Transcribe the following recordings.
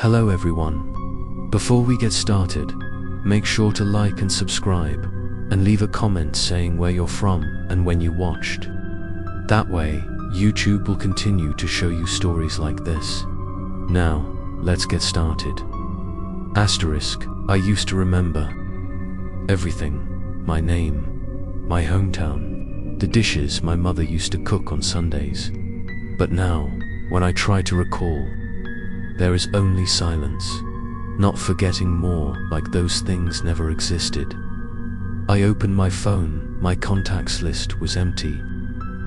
Hello everyone. Before we get started, make sure to like and subscribe, and leave a comment saying where you're from and when you watched. That way, YouTube will continue to show you stories like this. Now, let's get started. Asterisk, I used to remember everything. My name, my hometown, the dishes my mother used to cook on Sundays. But now, when I try to recall, there is only silence, not forgetting more, like those things never existed. I opened my phone, my contacts list was empty.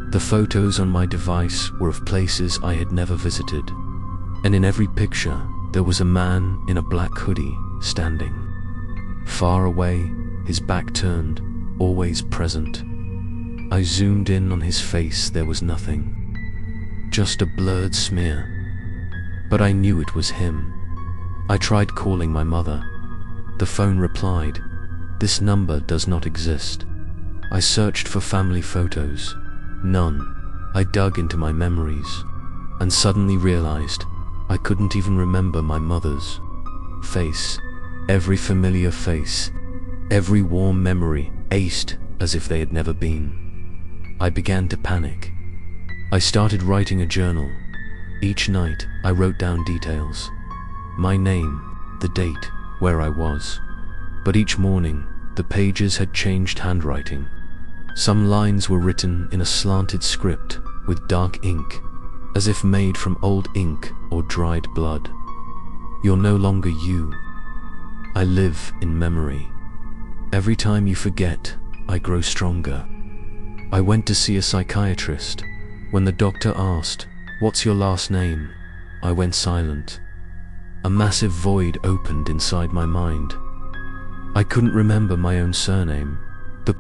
The photos on my device were of places I had never visited, and in every picture there was a man in a black hoodie standing. Far away, his back turned, always present. I zoomed in on his face, there was nothing, just a blurred smear. But I knew it was him. I tried calling my mother. The phone replied, "This number does not exist." I searched for family photos. None. I dug into my memories, and suddenly realized I couldn't even remember my mother's face. Every familiar face, every warm memory, aced as if they had never been. I began to panic. I started writing a journal. Each night, I wrote down details. My name, the date, where I was. But each morning, the pages had changed handwriting. Some lines were written in a slanted script with dark ink, as if made from old ink or dried blood. "You're no longer you. I live in memory. Every time you forget, I grow stronger." I went to see a psychiatrist. When the doctor asked, "What's your last name?" I went silent. A massive void opened inside my mind. I couldn't remember my own surname. The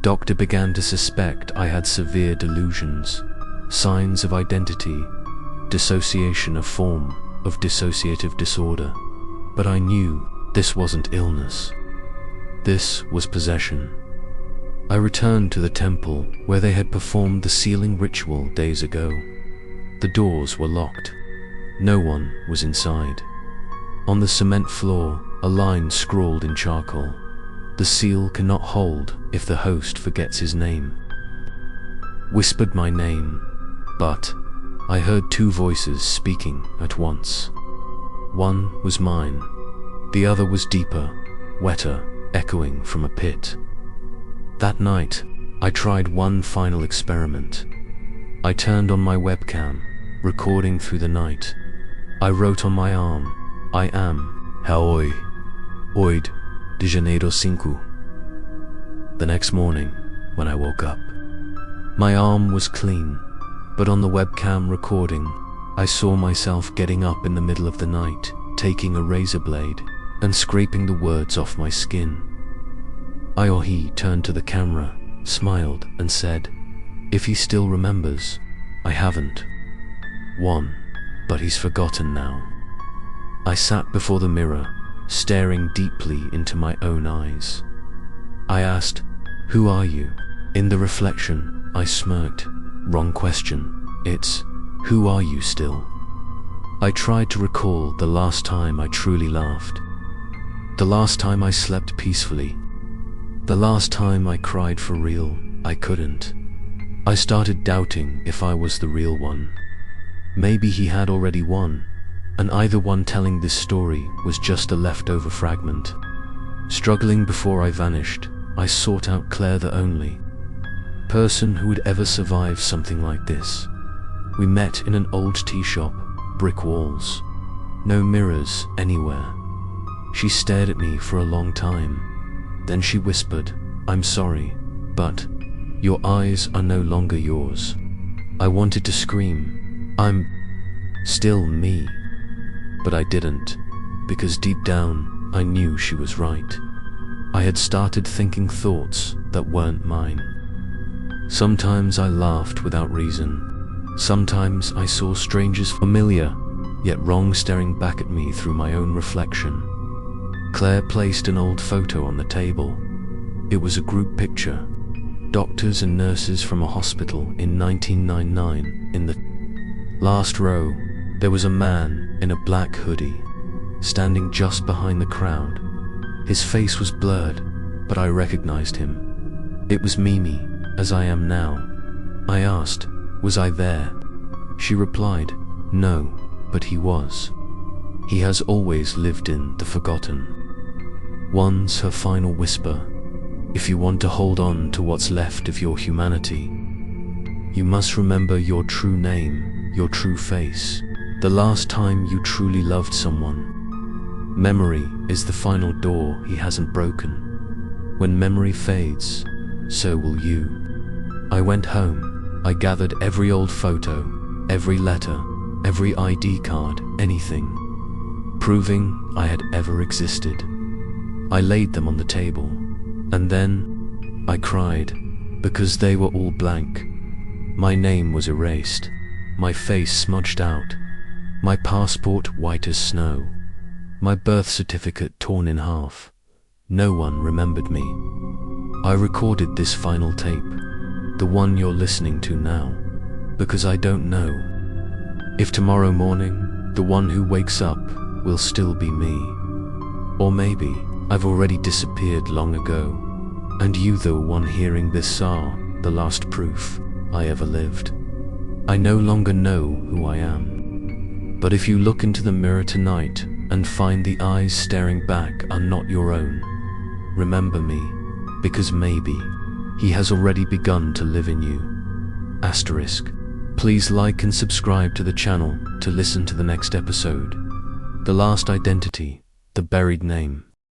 doctor began to suspect I had severe delusions, signs of identity, dissociation, a form of dissociative disorder. But I knew this wasn't illness. This was possession. I returned to the temple where they had performed the sealing ritual days ago. The doors were locked. No one was inside. On the cement floor, a line scrawled in charcoal. "The seal cannot hold if the host forgets his name." Whispered my name, but I heard two voices speaking at once. One was mine. The other was deeper, wetter, echoing from a pit. That night, I tried one final experiment. I turned on my webcam, recording through the night. I wrote on my arm, "I am Haoi, 8 de Janeiro 5. The next morning, when I woke up, my arm was clean, but on the webcam recording, I saw myself getting up in the middle of the night, taking a razor blade, and scraping the words off my skin. I or he turned to the camera, smiled, and said, "If he still remembers, I haven't won, but he's forgotten now." I sat before the mirror, staring deeply into my own eyes. I asked, "Who are you?" In the reflection, I smirked. Wrong question. It's, "Who are you still?" I tried to recall the last time I truly laughed. The last time I slept peacefully. The last time I cried for real. I couldn't. I started doubting if I was the real one. Maybe he had already won, and either one telling this story was just a leftover fragment. Struggling before I vanished, I sought out Claire, the only person who would ever survive something like this. We met in an old tea shop, brick walls, no mirrors anywhere. She stared at me for a long time. Then she whispered, "I'm sorry, but your eyes are no longer yours." I wanted to scream, "I'm still me." But I didn't, because deep down, I knew she was right. I had started thinking thoughts that weren't mine. Sometimes I laughed without reason. Sometimes I saw strangers familiar, yet wrong, staring back at me through my own reflection. Claire placed an old photo on the table. It was a group picture. Doctors and nurses from a hospital in 1999. In the last row, there was a man in a black hoodie, standing just behind the crowd. His face was blurred, but I recognized him. It was Mimi, as I am now. I asked, was I there? She replied, no, but he was. He has always lived in the forgotten. One's her final whisper. If you want to hold on to what's left of your humanity, you must remember your true name, your true face, the last time you truly loved someone. Memory is the final door he hasn't broken. When memory fades, so will you. I went home. I gathered every old photo, every letter, every ID card, anything, proving I had ever existed. I laid them on the table, and then I cried, because they were all blank. My name was erased, my face smudged out, my passport white as snow, my birth certificate torn in half. No one remembered me. I recorded this final tape, the one you're listening to now, because I don't know if tomorrow morning the one who wakes up will still be me. Or maybe I've already disappeared long ago, and you, the one hearing this, are the last proof I ever lived. I no longer know who I am. But if you look into the mirror tonight and find the eyes staring back are not your own, remember me, because maybe he has already begun to live in you. Asterisk. Please like and subscribe to the channel to listen to the next episode. The Last Identity, The Buried Name.